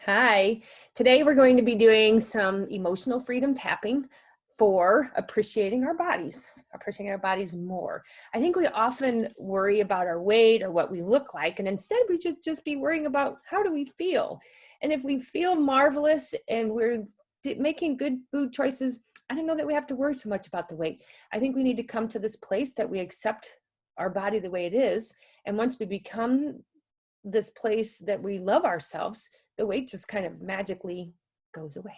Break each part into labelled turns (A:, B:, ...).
A: Hi, today we're going to be doing some emotional freedom tapping for appreciating our bodies more. I think we often worry about our weight or what we look like, and instead we should just be worrying about how do we feel. And if we feel marvelous and we're making good food choices, I don't know that we have to worry so much about the weight. I think we need to come to this place that we accept our body the way it is. And once we become this place that we love ourselves, the weight just kind of magically goes away.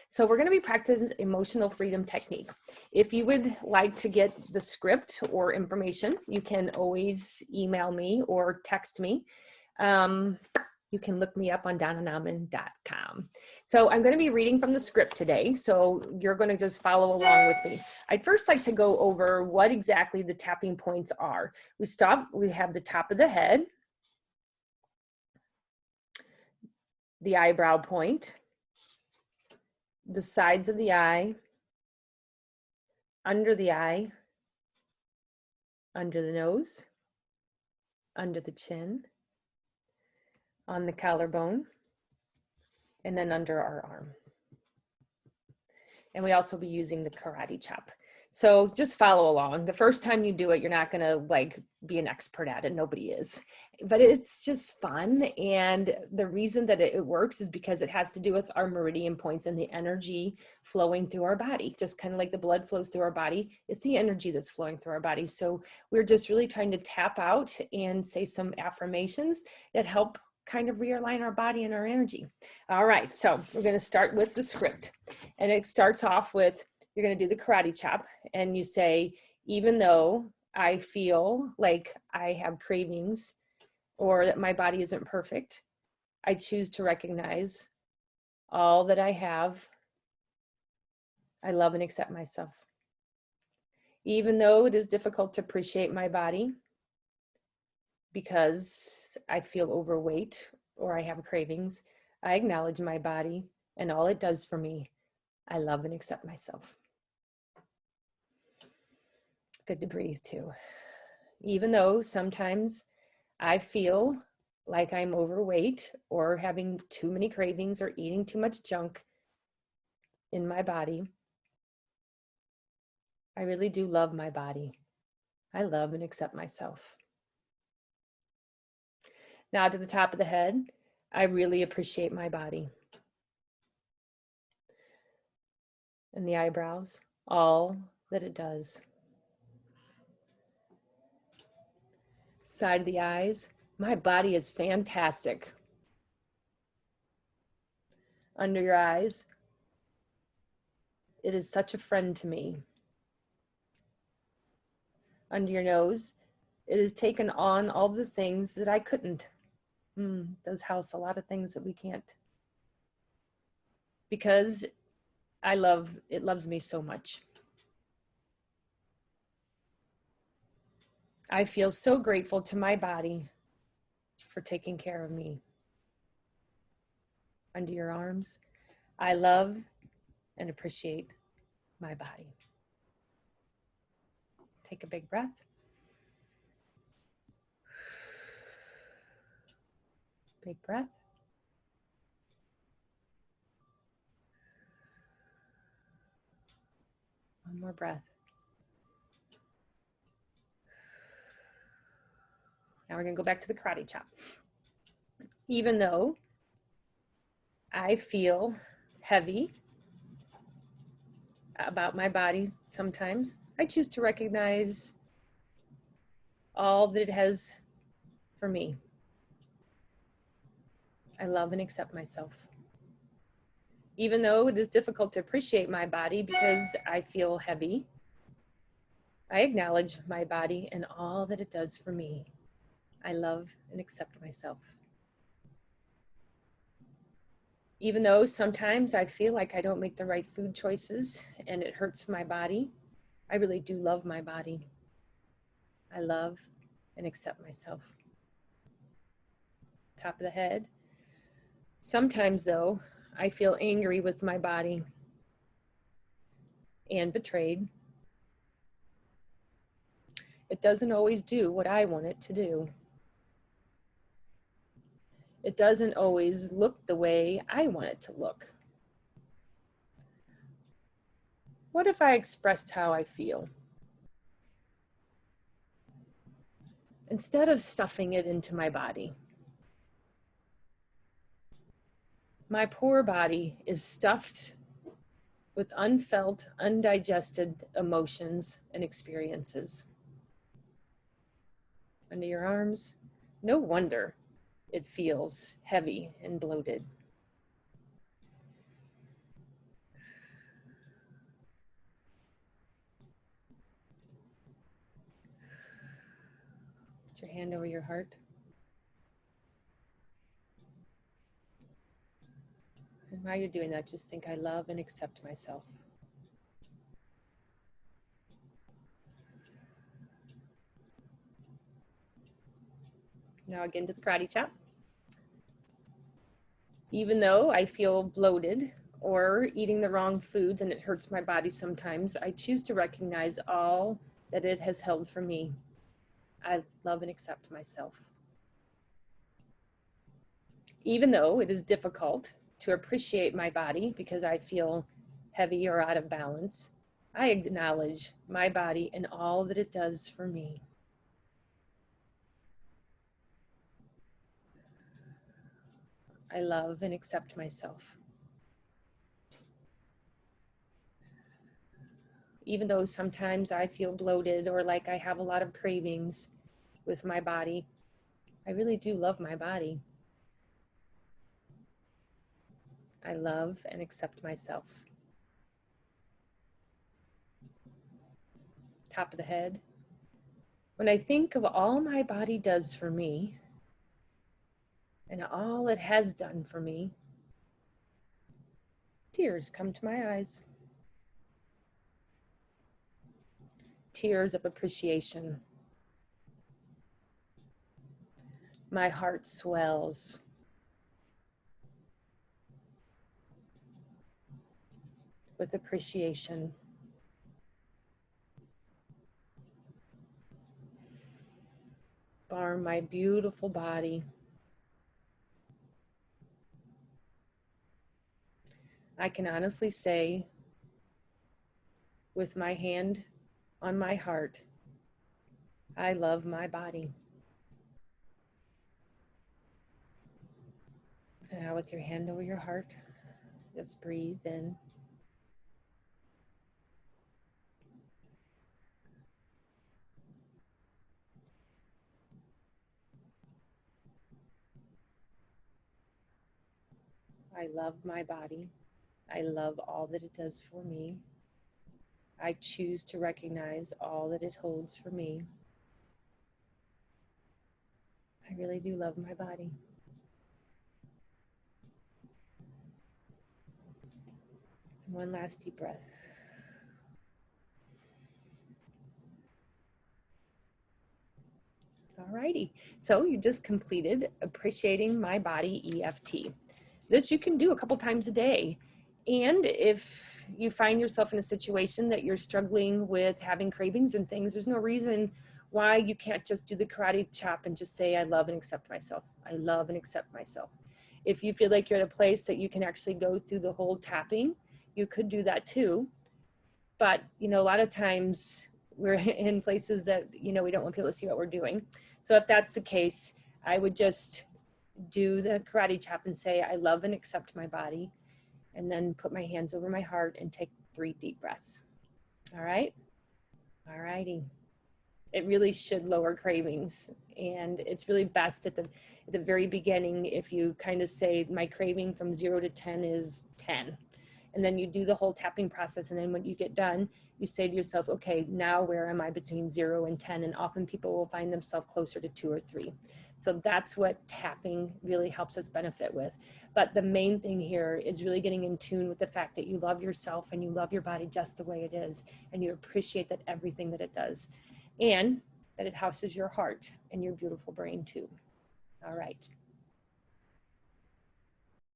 A: So we're going to be practicing emotional freedom technique. If you would like to get the script or information, you can always email me or text me. You can look me up on donnanauman.com. So I'm going to be reading from the script today. So you're going to just follow along with me. I'd first like to go over what exactly the tapping points are. We have the top of the head, the eyebrow point, the sides of the eye, under the eye, under the nose, under the chin, on the collarbone, and then under our arm. And we also be using the karate chop. So just follow along. The first time you do it, you're not gonna be an expert at it. Nobody is. But it's just fun. And the reason that it works is because it has to do with our meridian points and the energy flowing through our body. Just kind of like the blood flows through our body, it's the energy that's flowing through our body. So we're just really trying to tap out and say some affirmations that help kind of realign our body and our energy. All right, so we're going to start with the script. And it starts off with, you're going to do the karate chop, and you say, even though I feel like I have cravings or that my body isn't perfect, I choose to recognize all that I have. I love and accept myself. Even though it is difficult to appreciate my body because I feel overweight or I have cravings, I acknowledge my body and all it does for me. I love and accept myself. Good to breathe too. Even though sometimes I feel like I'm overweight or having too many cravings or eating too much junk in my body, I really do love my body. I love and accept myself. Now to the top of the head, I really appreciate my body. And the eyebrows, all that it does. Side of the eyes, my body is fantastic. Under your eyes, it is such a friend to me. Under your nose, it has taken on all the things that I couldn't. Those house a lot of things that we can't. Because it loves me so much. I feel so grateful to my body for taking care of me. Under your arms, I love and appreciate my body. Take a big breath. Big breath. One more breath. Now we're going to go back to the karate chop. Even though I feel heavy about my body sometimes, I choose to recognize all that it has for me. I love and accept myself. Even though it is difficult to appreciate my body because I feel heavy, I acknowledge my body and all that it does for me. I love and accept myself. Even though sometimes I feel like I don't make the right food choices and it hurts my body, I really do love my body. I love and accept myself. Top of the head. Sometimes though, I feel angry with my body and betrayed. It doesn't always do what I want it to do. it doesn't always look the way I want it to look. What if I expressed how I feel? Instead of stuffing it into my body. My poor body is stuffed with unfelt, undigested emotions and experiences. Under your arms, no wonder it feels heavy and bloated. Put your hand over your heart. And while you're doing that, just think, I love and accept myself. Now again to the karate chop. Even though I feel bloated or eating the wrong foods and it hurts my body sometimes, I choose to recognize all that it has held for me. I love and accept myself. Even though it is difficult to appreciate my body because I feel heavy or out of balance, I acknowledge my body and all that it does for me. I love and accept myself. Even though sometimes I feel bloated or like I have a lot of cravings with my body, I really do love my body. I love and accept myself. Top of the head. When I think of all my body does for me and all it has done for me, tears come to my eyes. Tears of appreciation. My heart swells. With appreciation. For my beautiful body. I can honestly say, with my hand on my heart, I love my body. And now with your hand over your heart, just breathe in. I love my body. I love all that it does for me. I choose to recognize all that it holds for me. I really do love my body. And one last deep breath. Alrighty, so you just completed Appreciating My Body EFT. This you can do a couple times a day. And if you find yourself in a situation that you're struggling with having cravings and things, there's no reason why you can't just do the karate chop and just say, I love and accept myself. I love and accept myself. If you feel like you're at a place that you can actually go through the whole tapping, you could do that too. But, you know, a lot of times we're in places that, you know, we don't want people to see what we're doing. So if that's the case, I would just do the karate chop and say, I love and accept my body. And then put my hands over my heart and take 3 deep breaths. All right? All righty. It really should lower cravings. And it's really best at the very beginning if you kind of say, my craving from 0 to 10 is 10. And then you do the whole tapping process. And then when you get done, you say to yourself, okay, now where am I between 0 and 10? And often people will find themselves closer to 2 or 3. So that's what tapping really helps us benefit with. But the main thing here is really getting in tune with the fact that you love yourself and you love your body just the way it is. And you appreciate that everything that it does. And that it houses your heart and your beautiful brain too. All right.